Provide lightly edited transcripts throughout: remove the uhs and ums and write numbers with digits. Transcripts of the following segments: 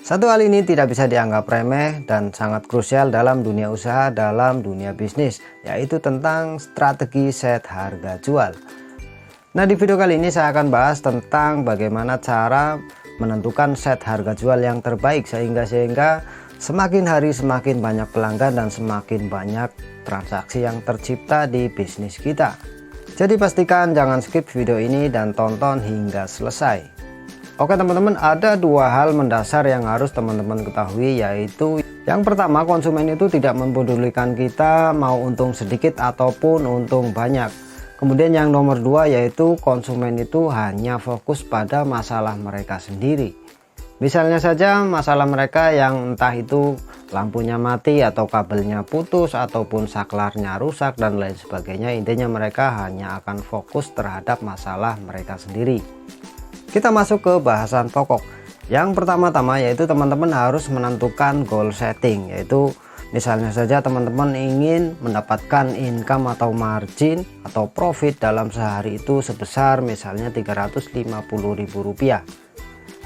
Satu hal ini tidak bisa dianggap remeh dan sangat krusial dalam dunia usaha, dalam dunia bisnis, yaitu tentang strategi set harga jual. Nah, di video kali ini saya akan bahas tentang bagaimana cara menentukan set harga jual yang terbaik sehingga semakin hari semakin banyak pelanggan dan semakin banyak transaksi yang tercipta di bisnis kita. Jadi pastikan jangan skip video ini dan tonton hingga selesai. Oke teman-teman, ada dua hal mendasar yang harus teman-teman ketahui, yaitu yang pertama, konsumen itu tidak mempedulikan kita mau untung sedikit ataupun untung banyak. Kemudian yang nomor dua, yaitu konsumen itu hanya fokus pada masalah mereka sendiri. Misalnya saja masalah mereka yang entah itu lampunya mati atau kabelnya putus ataupun saklarnya rusak dan lain sebagainya. Intinya mereka hanya akan fokus terhadap masalah mereka sendiri. Kita masuk ke bahasan pokok. Yang pertama-tama yaitu teman-teman harus menentukan goal setting, yaitu misalnya saja teman-teman ingin mendapatkan income atau margin atau profit dalam sehari itu sebesar misalnya Rp350.000.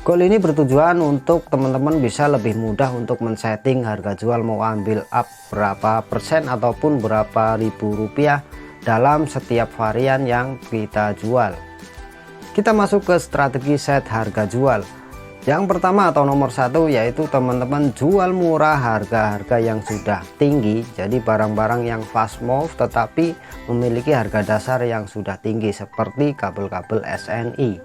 Goal ini bertujuan untuk teman-teman bisa lebih mudah untuk men-setting harga jual, mau ambil up berapa persen ataupun berapa ribu rupiah dalam setiap varian yang kita jual. Kita masuk ke strategi set harga jual. Yang pertama atau nomor satu yaitu teman-teman jual murah harga-harga yang sudah tinggi. Jadi barang-barang yang fast move tetapi memiliki harga dasar yang sudah tinggi seperti kabel-kabel SNI.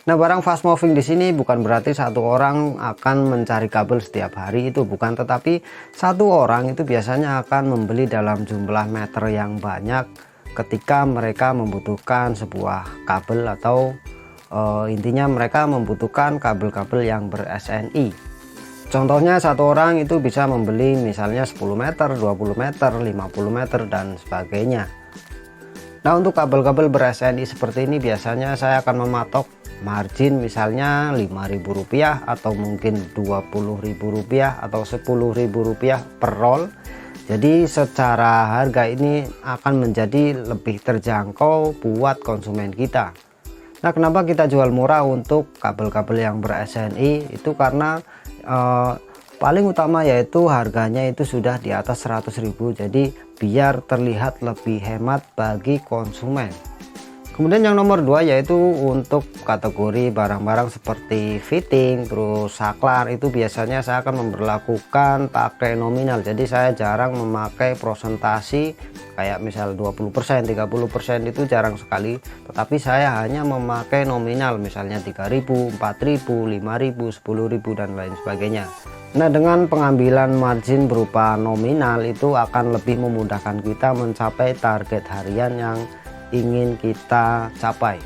Nah, barang fast moving di sini bukan berarti satu orang akan mencari kabel setiap hari, itu bukan, tetapi satu orang itu biasanya akan membeli dalam jumlah meter yang banyak ketika mereka membutuhkan sebuah kabel atau intinya mereka membutuhkan kabel-kabel yang ber-SNI. Contohnya satu orang itu bisa membeli misalnya 10 meter, 20 meter, 50 meter dan sebagainya. Nah, untuk kabel-kabel ber-SNI seperti ini biasanya saya akan mematok margin misalnya Rp5.000 atau mungkin Rp20.000 atau Rp10.000 per roll. Jadi secara harga ini akan menjadi lebih terjangkau buat konsumen kita. Nah, kenapa kita jual murah untuk kabel-kabel yang ber-SNI? Itu karena paling utama yaitu harganya itu sudah di atas 100.000, jadi biar terlihat lebih hemat bagi konsumen. Kemudian yang nomor dua yaitu untuk kategori barang-barang seperti fitting terus saklar, itu biasanya saya akan memperlakukan pakai nominal. Jadi saya jarang memakai prosentasi kayak misal 20%, 30% itu jarang sekali, tetapi saya hanya memakai nominal misalnya 3.000, 4.000, 5.000, 10.000 dan lain sebagainya. Nah, dengan pengambilan margin berupa nominal itu akan lebih memudahkan kita mencapai target harian yang ingin kita capai,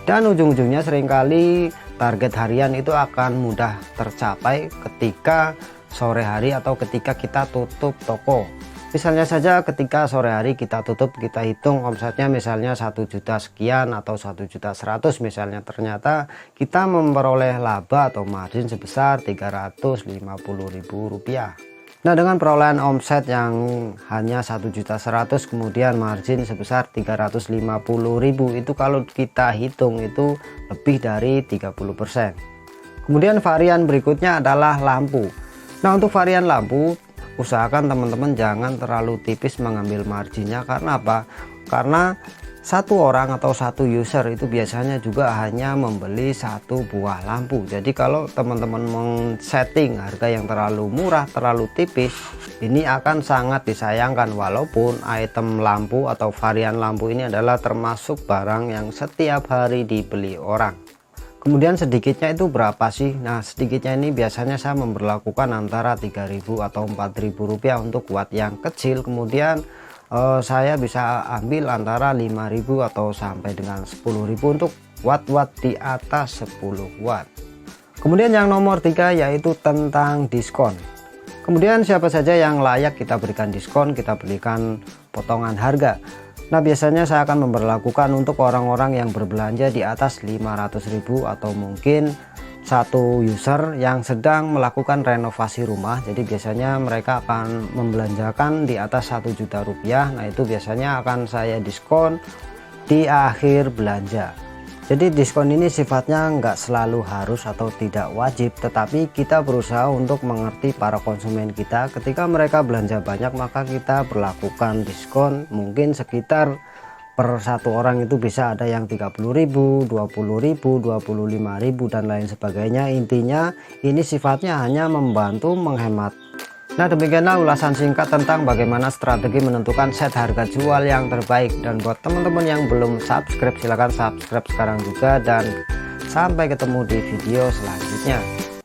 dan ujung-ujungnya seringkali target harian itu akan mudah tercapai ketika sore hari atau ketika kita tutup toko. Misalnya saja ketika sore hari kita tutup, kita hitung omsetnya misalnya 1 juta sekian atau 1.100.000 misalnya, ternyata kita memperoleh laba atau margin sebesar Rp350.000. Nah, dengan perolehan omset yang hanya 1.100.000 kemudian margin sebesar Rp350.000, itu kalau kita hitung itu lebih dari 30%. Kemudian varian berikutnya adalah lampu. Nah, untuk varian lampu usahakan teman-teman jangan terlalu tipis mengambil marginnya. Karena apa? Karena satu orang atau satu user itu biasanya juga hanya membeli satu buah lampu. Jadi kalau teman-teman men-setting harga yang terlalu murah, terlalu tipis, ini akan sangat disayangkan, walaupun item lampu atau varian lampu ini adalah termasuk barang yang setiap hari dibeli orang. Kemudian sedikitnya itu berapa sih? Nah, sedikitnya ini biasanya saya memperlakukan antara Rp3.000 atau Rp4.000 untuk watt yang kecil. Kemudian saya bisa ambil antara 5.000 atau sampai dengan 10.000 untuk watt-watt di atas 10 watt. Kemudian yang nomor 3 yaitu tentang diskon. Kemudian siapa saja yang layak kita berikan diskon, kita berikan potongan harga. Nah, biasanya saya akan memperlakukan untuk orang-orang yang berbelanja di atas 500.000 atau mungkin satu user yang sedang melakukan renovasi rumah. Jadi biasanya mereka akan membelanjakan di atas 1 juta rupiah. Nah, itu biasanya akan saya diskon di akhir belanja. Jadi diskon ini sifatnya nggak selalu harus atau tidak wajib, tetapi kita berusaha untuk mengerti para konsumen kita. Ketika mereka belanja banyak, maka kita berlakukan diskon mungkin sekitar per satu orang itu bisa ada yang 30.000, 20.000, 25.000 dan lain sebagainya. Intinya ini sifatnya hanya membantu menghemat. Nah, demikianlah ulasan singkat tentang bagaimana strategi menentukan set harga jual yang terbaik. Dan buat teman-teman yang belum subscribe, silahkan subscribe sekarang juga, dan sampai ketemu di video selanjutnya.